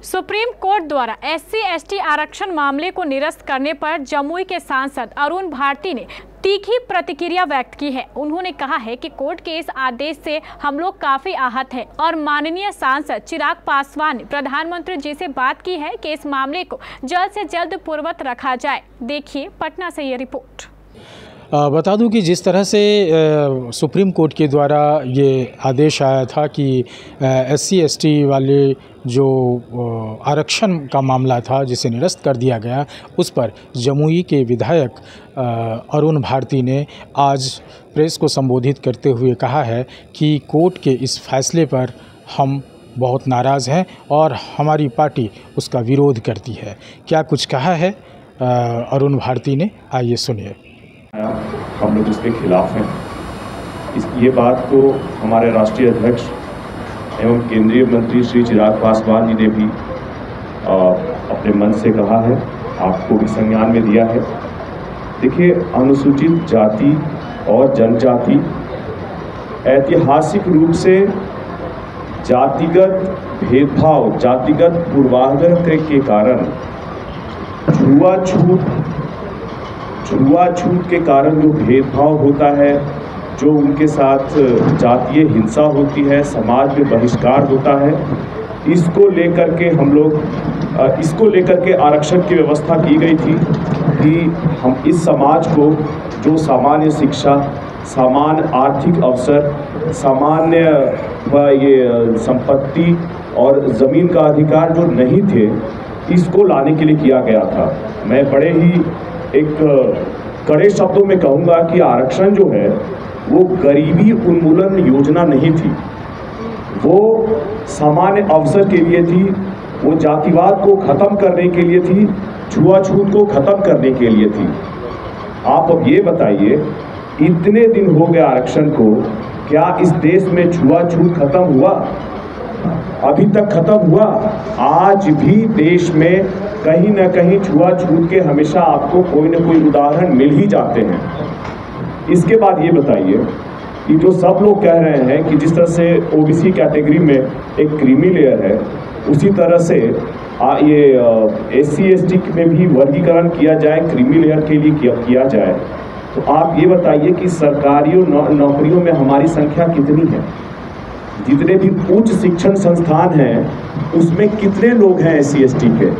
Supreme court द्वारा SC/ST आरक्षण मामले को निरस्त करने पर जमुई के सांसद अरुण भारती ने तीखी प्रतिक्रिया व्यक्त की है। उन्होंने कहा है कि कोर्ट के इस आदेश से हम लोग काफी आहत हैं और माननीय सांसद चिराग पासवान ने प्रधानमंत्री जी से बात की है कि इस मामले को जल्द से जल्द पूर्ववत रखा जाए। देखिए पटना से ये रिपोर्ट। बता दूं कि जिस तरह से सुप्रीम कोर्ट के द्वारा ये आदेश आया था कि SC/ST वाले जो आरक्षण का मामला था जिसे निरस्त कर दिया गया, उस पर जमुई के विधायक अरुण भारती ने आज प्रेस को संबोधित करते हुए कहा है कि कोर्ट के इस फैसले पर हम बहुत नाराज़ हैं और हमारी पार्टी उसका विरोध करती है। क्या कुछ कहा है अरुण भारती ने, आइए सुनिए। हम लोग इसके खिलाफ हैं। ये बात को हमारे राष्ट्रीय अध्यक्ष एवं केंद्रीय मंत्री श्री चिराग पासवान जी ने भी अपने मन से कहा है, आपको भी संज्ञान में दिया है। देखिए, अनुसूचित जाति और जनजाति ऐतिहासिक रूप से जातिगत भेदभाव, जातिगत पूर्वाग्रह के कारण छुआछूत के कारण जो भेदभाव होता है, जो उनके साथ जातीय हिंसा होती है, समाज में बहिष्कार होता है, इसको लेकर के आरक्षण की व्यवस्था की गई थी कि हम इस समाज को जो सामान्य शिक्षा, समान आर्थिक अवसर, सामान्य ये संपत्ति और ज़मीन का अधिकार जो नहीं थे, इसको लाने के लिए किया गया था। मैं बड़े ही एक कड़े शब्दों में कहूँगा कि आरक्षण जो है वो गरीबी उन्मूलन योजना नहीं थी, वो सामान्य अवसर के लिए थी, वो जातिवाद को ख़त्म करने के लिए थी, छुआछूत को ख़त्म करने के लिए थी। आप अब ये बताइए, इतने दिन हो गए आरक्षण को, क्या इस देश में छुआछूत ख़त्म हुआ? अभी तक ख़त्म हुआ? आज भी देश में कहीं ना कहीं छुआछूत के हमेशा आपको कोई ना कोई उदाहरण मिल ही जाते हैं। इसके बाद ये बताइए कि जो सब लोग कह रहे हैं कि जिस तरह से OBC कैटेगरी में एक क्रीमी लेयर है, उसी तरह से ये SC/ST में भी वर्गीकरण किया जाए, क्रीमी लेयर के लिए किया जाए। तो आप ये बताइए कि सरकारी नौकरियों में हमारी संख्या कितनी है? जितने भी उच्च शिक्षण संस्थान हैं उसमें कितने लोग हैं SC/ST के?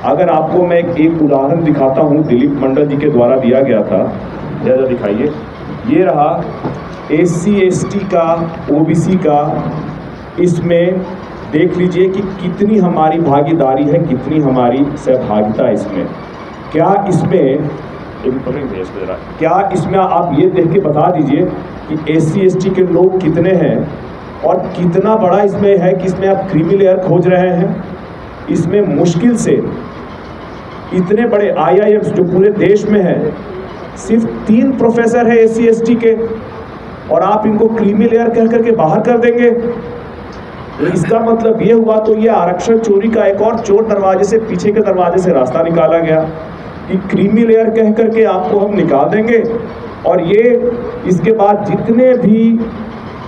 अगर आपको मैं एक उदाहरण दिखाता हूँ, दिलीप मंडल जी के द्वारा दिया गया था, ज़रा दिखाइए। ये रहा SC/ST का, OBC का, इसमें देख लीजिए कि कितनी हमारी भागीदारी है, कितनी हमारी सहभागिता इसमें। क्या इसमें आप ये देख के बता दीजिए कि SC/ST के लोग कितने हैं और कितना बड़ा इसमें है कि इसमें आप क्रीमी लेयर खोज रहे हैं। इसमें मुश्किल से इतने बड़े IIMs जो पूरे देश में है, सिर्फ 3 प्रोफेसर है SC/ST के, और आप इनको क्रीमी लेयर कह करके बाहर कर देंगे। इसका मतलब ये हुआ तो ये आरक्षण चोरी का एक और चोर दरवाजे से, पीछे के दरवाजे से रास्ता निकाला गया कि क्रीमी लेयर कह करके आपको हम निकाल देंगे, और ये इसके बाद जितने भी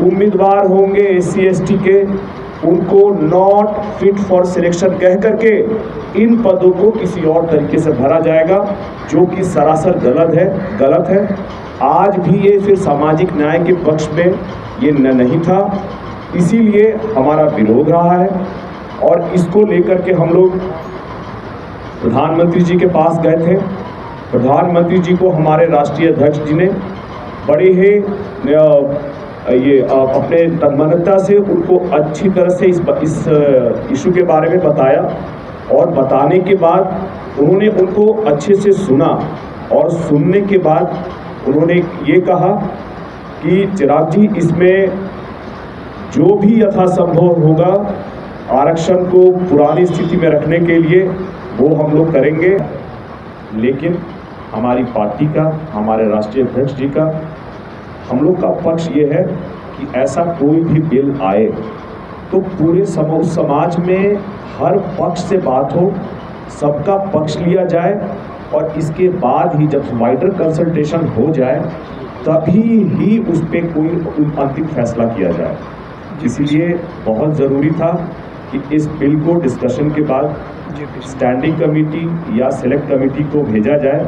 उम्मीदवार होंगे SC/ST के, उनको नॉट फिट फॉर सिलेक्शन कह करके इन पदों को किसी और तरीके से भरा जाएगा, जो कि सरासर गलत है। आज भी ये फिर सामाजिक न्याय के पक्ष में ये नहीं था, इसीलिए हमारा विरोध रहा है। और इसको लेकर के हम लोग प्रधानमंत्री जी के पास गए थे। प्रधानमंत्री जी को हमारे राष्ट्रीय अध्यक्ष जी ने बड़े ही अपने तन्मयता से उनको अच्छी तरह से इस इशू के बारे में बताया, और बताने के बाद उन्होंने उनको अच्छे से सुना, और सुनने के बाद उन्होंने ये कहा कि चिराग जी, इसमें जो भी यथासंभव होगा आरक्षण को पुरानी स्थिति में रखने के लिए वो हम लोग करेंगे। लेकिन हमारी पार्टी का, हमारे राष्ट्रीय अध्यक्ष जी का, हम लोग का पक्ष ये है कि ऐसा कोई भी बिल आए तो पूरे समाज में हर पक्ष से बात हो, सबका पक्ष लिया जाए, और इसके बाद ही जब वाइडर कंसल्टेशन हो जाए तभी ही उस पर कोई अंतिम फैसला किया जाए। इसीलिए बहुत ज़रूरी था कि इस बिल को डिस्कशन के बाद स्टैंडिंग कमेटी या सेलेक्ट कमेटी को भेजा जाए,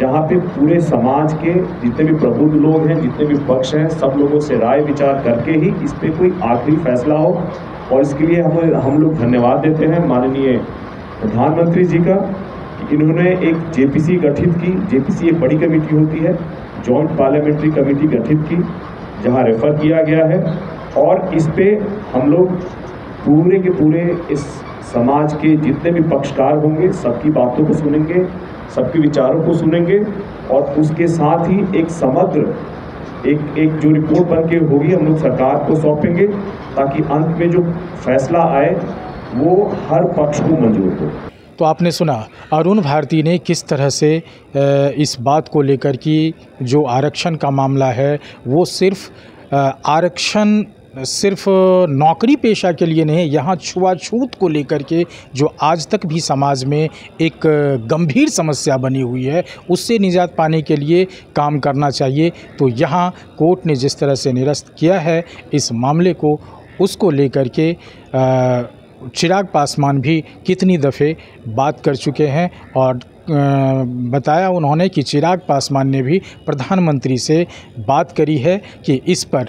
जहां पे पूरे समाज के जितने भी प्रबुद्ध लोग हैं, जितने भी पक्ष हैं, सब लोगों से राय विचार करके ही इस पे कोई आखिरी फैसला हो। और इसके लिए हम लोग धन्यवाद देते हैं माननीय प्रधानमंत्री जी का, इन्होंने एक जेपीसी गठित की। जेपीसी एक बड़ी कमेटी होती है, जॉइंट पार्लियामेंट्री कमेटी गठित की, जहां रेफर किया गया है। और इस पे हम लोग पूरे के पूरे इस समाज के जितने भी पक्षकार होंगे, सबकी बातों को सुनेंगे, सबके विचारों को सुनेंगे, और उसके साथ ही एक समग्र एक जो रिपोर्ट बन के होगी हम लोग सरकार को सौंपेंगे, ताकि अंत में जो फैसला आए वो हर पक्ष को मंजूर हो। तो आपने सुना अरुण भारती ने किस तरह से इस बात को लेकर कि जो आरक्षण का मामला है वो सिर्फ आरक्षण सिर्फ नौकरी पेशा के लिए नहीं, यहाँ छुआछूत को लेकर के जो आज तक भी समाज में एक गंभीर समस्या बनी हुई है, उससे निजात पाने के लिए काम करना चाहिए। तो यहाँ कोर्ट ने जिस तरह से निरस्त किया है इस मामले को, उसको लेकर के चिराग पासवान भी कितनी दफ़े बात कर चुके हैं और बताया उन्होंने कि चिराग पासवान ने भी प्रधानमंत्री से बात करी है कि इस पर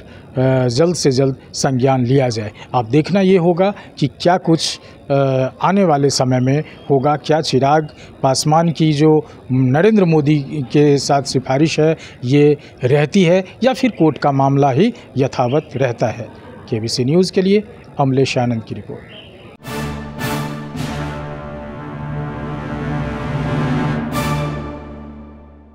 जल्द से जल्द संज्ञान लिया जाए। अब देखना ये होगा कि क्या कुछ आने वाले समय में होगा, क्या चिराग पासवान की जो नरेंद्र मोदी के साथ सिफारिश है ये रहती है या फिर कोर्ट का मामला ही यथावत रहता है। केबीसी न्यूज़ के लिए अमलेश आनंद की रिपोर्ट।